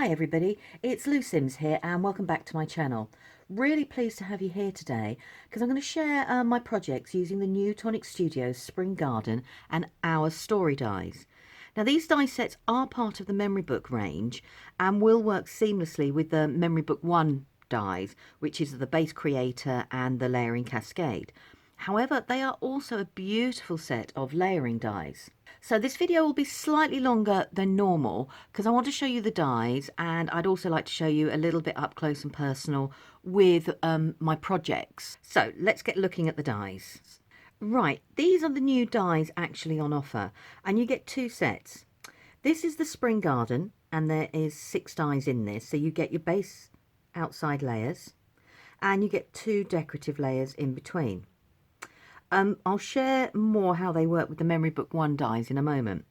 Hi everybody, it's Lou Sims here and welcome back to my channel. Really pleased to have you here today because I'm going to share my projects using the new Tonic Studios Spring Garden and Our Story dies. Now these die sets are part of the Memory Book range and will work seamlessly with the Memory Book 1 dies, which is the base Creator and the Layering Cascade. However, they are also a beautiful set of layering dies. So this video will be slightly longer than normal because I want to show you the dies, and I'd also like to show you a little bit up close and personal with my projects. So let's get looking at the dies. Right, these are the new dies actually on offer, and you get two sets. This is the Spring Garden and there is 6 dies in this, so you get your base outside layers and you get 2 decorative layers in between. I'll share more how they work with the Memory Book 1 dies in a moment.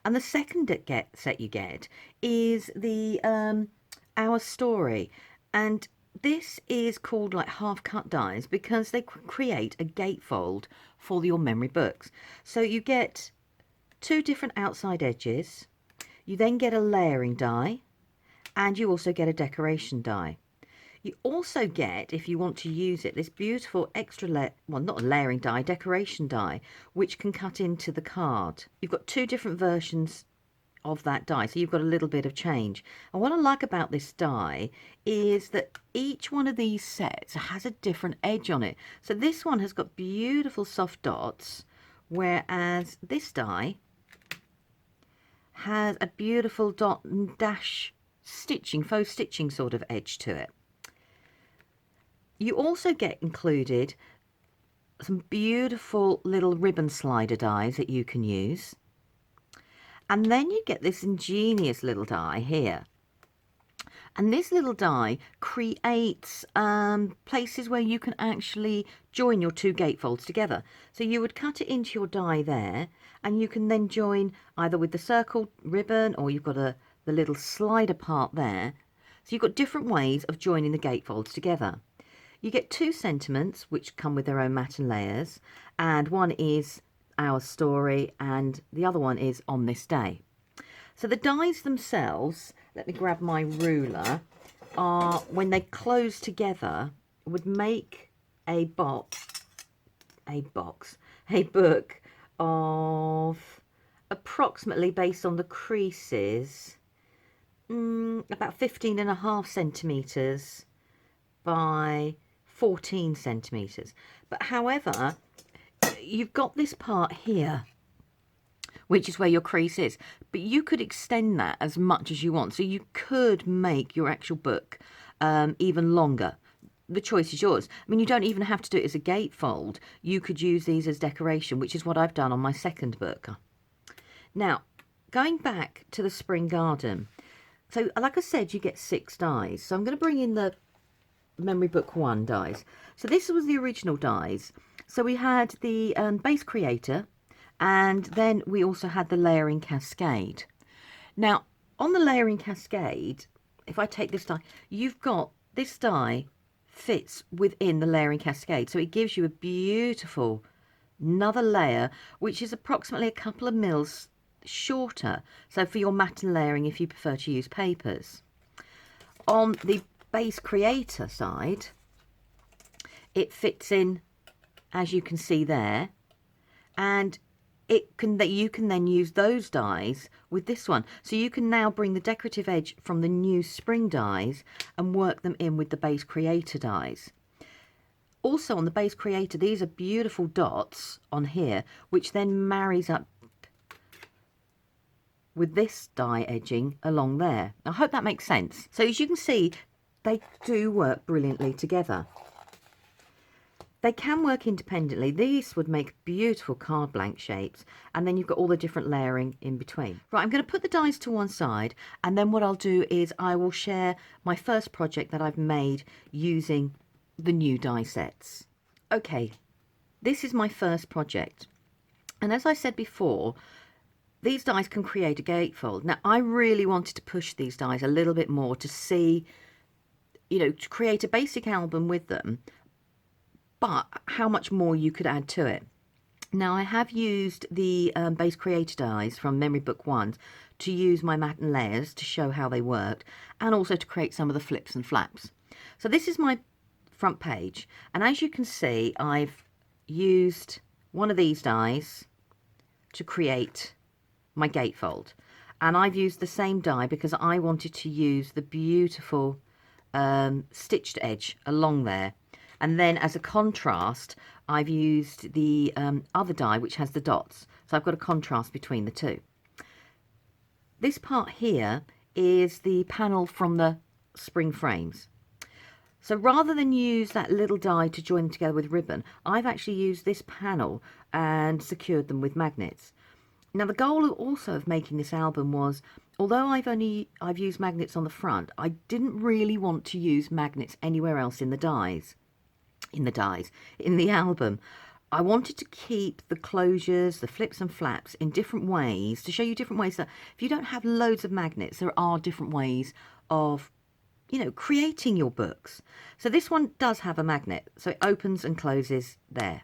And the second set you get is the Our Story. And this is called like half cut dies because they create a gatefold for your memory books. So you get 2 different outside edges. You then get a layering die and you also get a decoration die. You also get, if you want to use it, this beautiful extra, well, not a layering die, decoration die, which can cut into the card. You've got 2 different versions of that die, so you've got a little bit of change. And what I like about this die is that each one of these sets has a different edge on it. So this one has got beautiful soft dots, whereas this die has a beautiful dot and dash stitching, faux stitching sort of edge to it. You also get included some beautiful little ribbon slider dies that you can use. And then you get this ingenious little die here. And this little die creates places where you can actually join your 2 gatefolds together. So you would cut it into your die there, and you can then join either with the circle ribbon, or you've got the little slider part there. So you've got different ways of joining the gatefolds together. You get 2 sentiments which come with their own mat and layers, and one is Our Story and the other one is On This Day. So the dies themselves, let me grab my ruler, are, when they close together, would make a book of approximately, based on the creases, about 15.5 centimetres by 14 centimetres. But however, you've got this part here, which is where your crease is, but you could extend that as much as you want. So you could make your actual book even longer. The choice is yours. I mean, you don't even have to do it as a gatefold. You could use these as decoration, which is what I've done on my second book. Now, going back to the Spring Garden. So like I said, you get 6 dies. So I'm going to bring in the Memory Book 1 dies. So this was the original dies. So we had the base Creator, and then we also had the Layering Cascade. Now on the Layering Cascade, if I take this die, you've got this die fits within the Layering Cascade, so it gives you a beautiful another layer which is approximately a couple of mils shorter, so for your mat and layering if you prefer to use papers. On the base Creator side, it fits in, as you can see there, and you can then use those dies with this one. So you can now bring the decorative edge from the new Spring dies and work them in with the base Creator dies. Also on the base Creator, these are beautiful dots on here, which then marries up with this die edging along there. I hope that makes sense. So as you can see, they do work brilliantly together. They can work independently. These would make beautiful card blank shapes, and then you've got all the different layering in between. Right, I'm going to put the dies to one side, and then what I'll do is I will share my first project that I've made using the new die sets. Okay, this is my first project, and as I said before, these dies can create a gatefold. Now I really wanted to push these dies a little bit more to see, to create a basic album with them, but how much more you could add to it. Now I have used the base creator dies from Memory Book 1 to use my matte and layers to show how they worked, and also to create some of the flips and flaps. So this is my front page, and as you can see, I've used one of these dies to create my gatefold, and I've used the same die because I wanted to use the beautiful stitched edge along there. And then as a contrast, I've used the other die which has the dots. So I've got a contrast between the two. This part here is the panel from the spring frames. So rather than use that little die to join them together with ribbon, I've actually used this panel and secured them with magnets. Now the goal also of making this album was, although I've used magnets on the front, I didn't really want to use magnets anywhere else in the dies. In the album. I wanted to keep the closures, the flips and flaps in different ways, to show you different ways that if you don't have loads of magnets, there are different ways of, you know, creating your books. So this one does have a magnet, so it opens and closes there.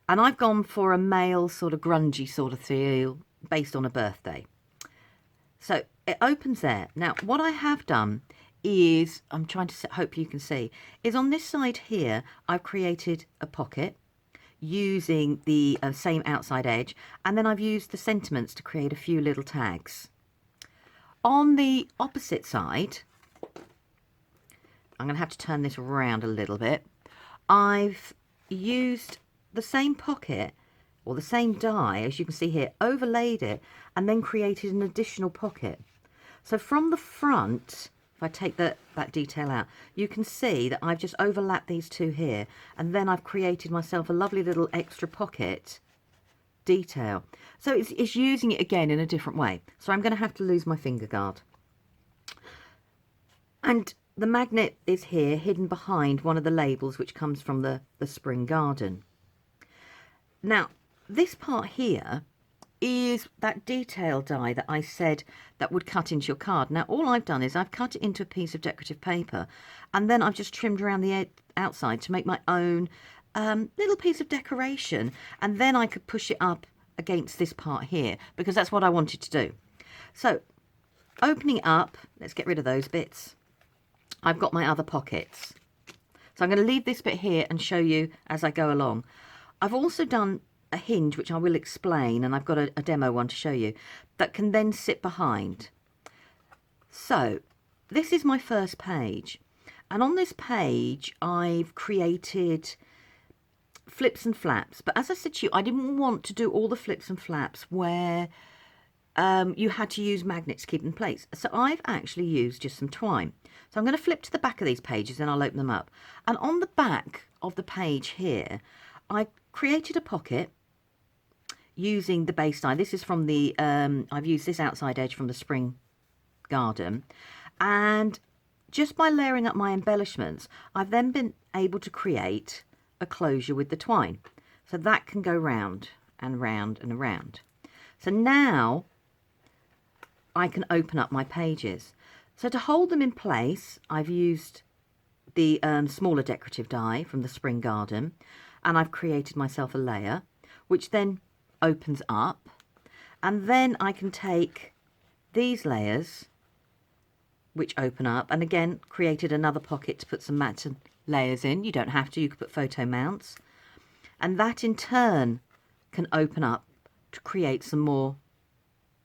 And I've gone for a male sort of grungy sort of feel based on a birthday. So it opens there. Now what I have done is, I'm trying to hope you can see, is on this side here I've created a pocket using the same outside edge, and then I've used the sentiments to create a few little tags. On the opposite side, I'm going to have to turn this around a little bit, I've used the same pocket or the same die, as you can see here, overlaid it and then created an additional pocket. So from the front, if I take that detail out, you can see that I've just overlapped these two here, and then I've created myself a lovely little extra pocket detail. So it's using it again in a different way. So I'm going to have to lose my finger guard. And the magnet is here, hidden behind one of the labels which comes from the Spring Garden. Now, this part here is that detail die that I said that would cut into your card. Now all I've done is I've cut it into a piece of decorative paper, and then I've just trimmed around the outside to make my own little piece of decoration, and then I could push it up against this part here because that's what I wanted to do. So opening it up, let's get rid of those bits. I've got my other pockets, so I'm going to leave this bit here and show you as I go along. I've also done a hinge, which I will explain, and I've got a demo one to show you, that can then sit behind. So this is my first page, and on this page I've created flips and flaps, but as I said to you, I didn't want to do all the flips and flaps where you had to use magnets to keep them in place. So I've actually used just some twine. So I'm going to flip to the back of these pages and I'll open them up, and on the back of the page here I created a pocket using the base die. This is from the, I've used this outside edge from the Spring Garden, and just by layering up my embellishments, I've then been able to create a closure with the twine. So that can go round and round and around. So now I can open up my pages. So to hold them in place, I've used the smaller decorative die from the Spring Garden, and I've created myself a layer, which then opens up, and then I can take these layers which open up, and again created another pocket to put some matte layers in. You don't have to, you could put photo mounts, and that in turn can open up to create some more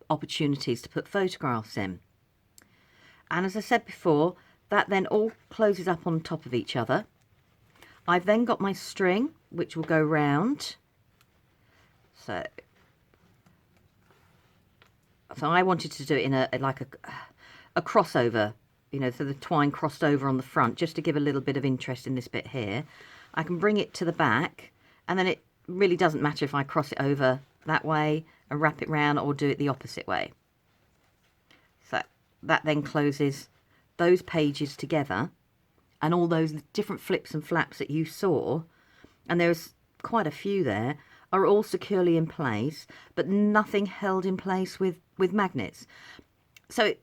opportunities to put photographs in. And as I said before, that then all closes up on top of each other. I've then got my string which will go round. So I wanted to do it in like a crossover, you know, so the twine crossed over on the front, just to give a little bit of interest in this bit here. I can bring it to the back, and then it really doesn't matter if I cross it over that way and wrap it round or do it the opposite way. So that then closes those pages together, and all those different flips and flaps that you saw, and there's quite a few there, are all securely in place, but nothing held in place with magnets. So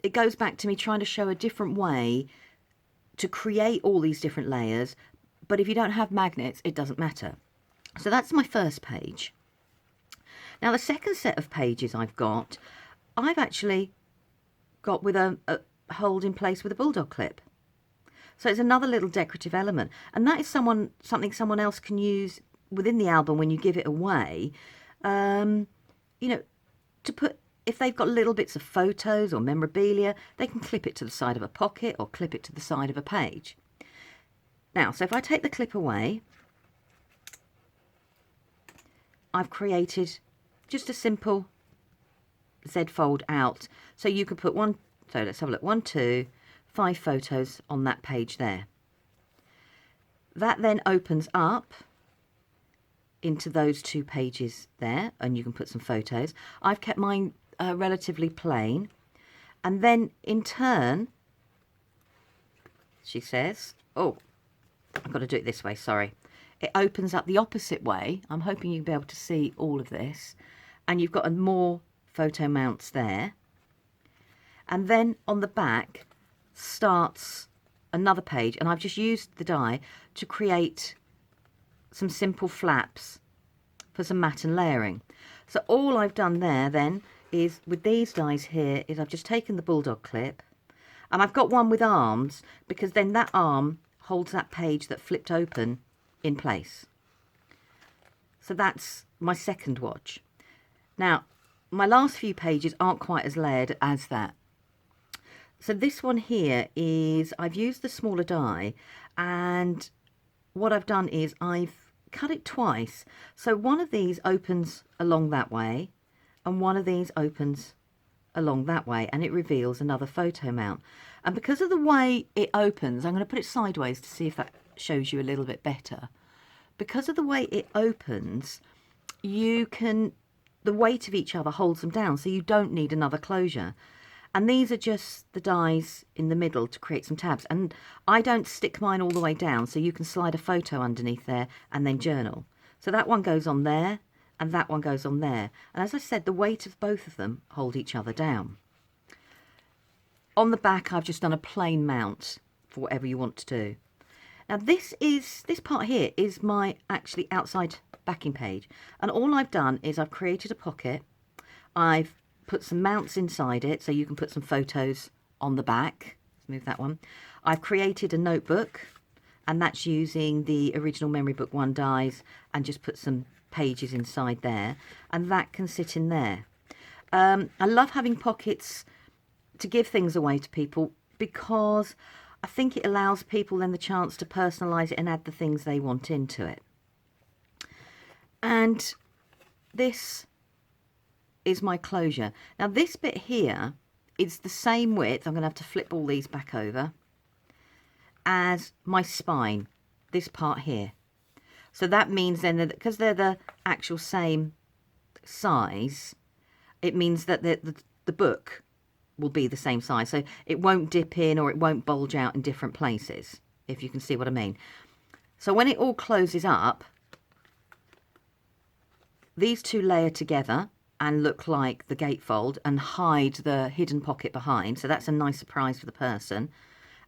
it goes back to me trying to show a different way to create all these different layers, but if you don't have magnets, it doesn't matter. So that's my first page. Now the second set of pages I've actually got with a hold in place with a bulldog clip. So it's another little decorative element, and that is something someone else can use within the album when you give it away. You know, to put, if they've got little bits of photos or memorabilia, they can clip it to the side of a pocket or clip it to the side of a page. Now, so if I take the clip away, I've created just a simple Z fold out. So you could put one, so let's have a look, 1, 2, 5 photos on that page there. That then opens up into those 2 pages there, and you can put some photos. I've kept mine relatively plain. And then in turn, she says, oh, I've got to do it this way, sorry. It opens up the opposite way. I'm hoping you'll be able to see all of this. And you've got more photo mounts there. And then on the back starts another page, and I've just used the die to create some simple flaps for some mat and layering. So all I've done there then is with these dies here is I've just taken the bulldog clip, and I've got one with arms because then that arm holds that page that flipped open in place. So that's my second watch. Now my last few pages aren't quite as layered as that. So this one here is, I've used the smaller die, and what I've done is I've cut it twice. So one of these opens along that way, and one of these opens along that way, and it reveals another photo mount. And because of the way it opens, I'm going to put it sideways to see if that shows you a little bit better. Because of the way it opens, you can, the weight of each other holds them down, so you don't need another closure. And these are just the dies in the middle to create some tabs. And I don't stick mine all the way down, so you can slide a photo underneath there and then journal. So that one goes on there, and that one goes on there. And as I said, the weight of both of them hold each other down. On the back, I've just done a plain mount for whatever you want to do. Now this part here is my actually outside backing page. And all I've done is I've created a pocket. I've put some mounts inside it so you can put some photos on the back. Let's move that one. I've created a notebook, and that's using the original Memory Book 1 dies, and just put some pages inside there, and that can sit in there. I love having pockets to give things away to people because I think it allows people then the chance to personalise it and add the things they want into it. And this is my closure. Now this bit here is the same width, I'm going to have to flip all these back over, as my spine, this part here. So that means then that because they're the actual same size, it means that the book will be the same size. So it won't dip in or it won't bulge out in different places, if you can see what I mean. So when it all closes up, these two layer together and look like the gatefold and hide the hidden pocket behind. So that's a nice surprise for the person.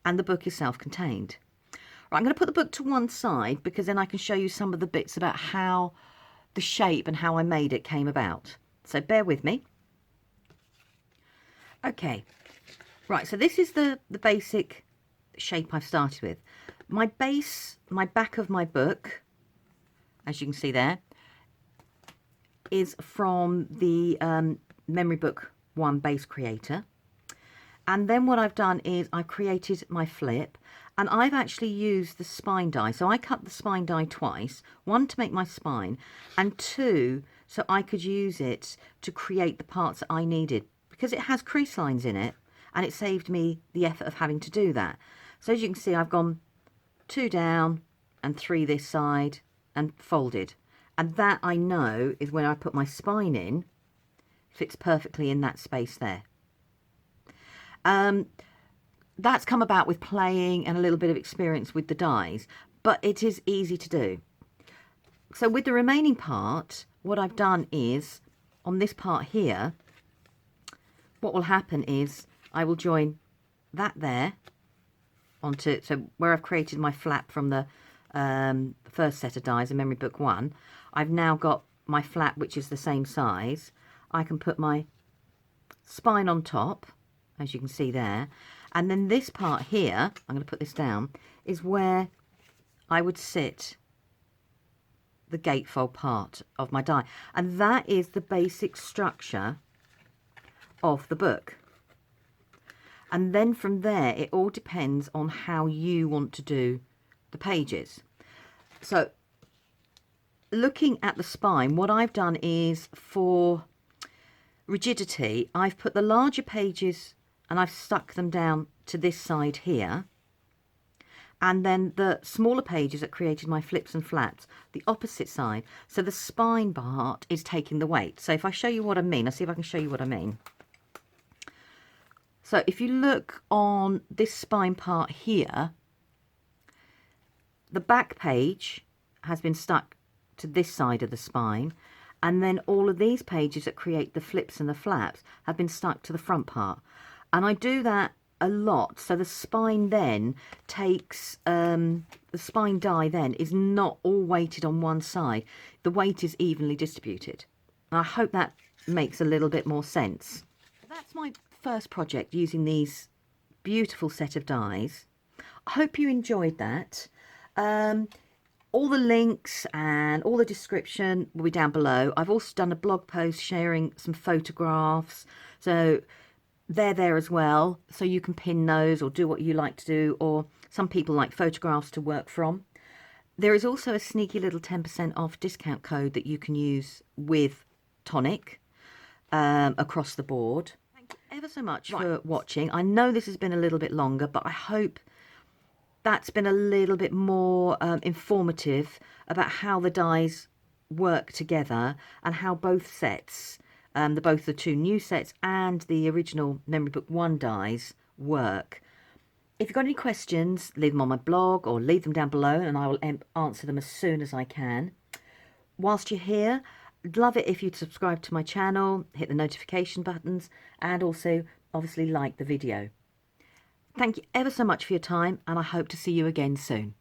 And the book is self-contained. Right, I'm going to put the book to one side because then I can show you some of the bits about how the shape and how I made it came about. So bear with me. Okay, right, so this is the basic shape I've started with. My base, my back of my book, as you can see there, is from the Memory Book 1 base creator. And then what I've done is I've created my flip, and I've actually used the spine die. So I cut the spine die twice, one to make my spine, and two so I could use it to create the parts that I needed, because it has crease lines in it, and it saved me the effort of having to do that. So as you can see, I've gone 2 down and 3 this side and folded. And that I know is when I put my spine in, fits perfectly in that space there. That's come about with playing and a little bit of experience with the dies, but it is easy to do. So with the remaining part, what I've done is, on this part here, what will happen is I will join that there onto, so where I've created my flap from the first set of dies in memory book 1, I've now got my flat, which is the same size. I can put my spine on top, as you can see there, and then this part here, I'm going to put this down, is where I would sit the gatefold part of my die, and that is the basic structure of the book. And then from there it all depends on how you want to do the pages. So looking at the spine, what I've done is, for rigidity, I've put the larger pages and I've stuck them down to this side here, and then the smaller pages that created my flips and flaps the opposite side. So the spine part is taking the weight. So if I show you what I mean, I'll see if I can show you what I mean. So if you look on this spine part here, the back page has been stuck to this side of the spine, and then all of these pages that create the flips and the flaps have been stuck to the front part. And I do that a lot, so the spine then takes, the spine die then is not all weighted on one side. The weight is evenly distributed. I hope that makes a little bit more sense. That's my first project using these beautiful set of dies. I hope you enjoyed that. All the links and all the description will be down below. I've also done a blog post sharing some photographs, so they're there as well, so you can pin those or do what you like to do, or some people like photographs to work from. There is also a sneaky little 10% off discount code that you can use with Tonic across the board. Thank you ever so much for watching. I know this has been a little bit longer, but I hope that's been a little bit more informative about how the dies work together and how both sets, both the two new sets and the original memory book 1 dies work. If you've got any questions, leave them on my blog or leave them down below and I will answer them as soon as I can. Whilst you're here, I'd love it if you'd subscribe to my channel, hit the notification buttons, and also obviously like the video. Thank you ever so much for your time, and I hope to see you again soon.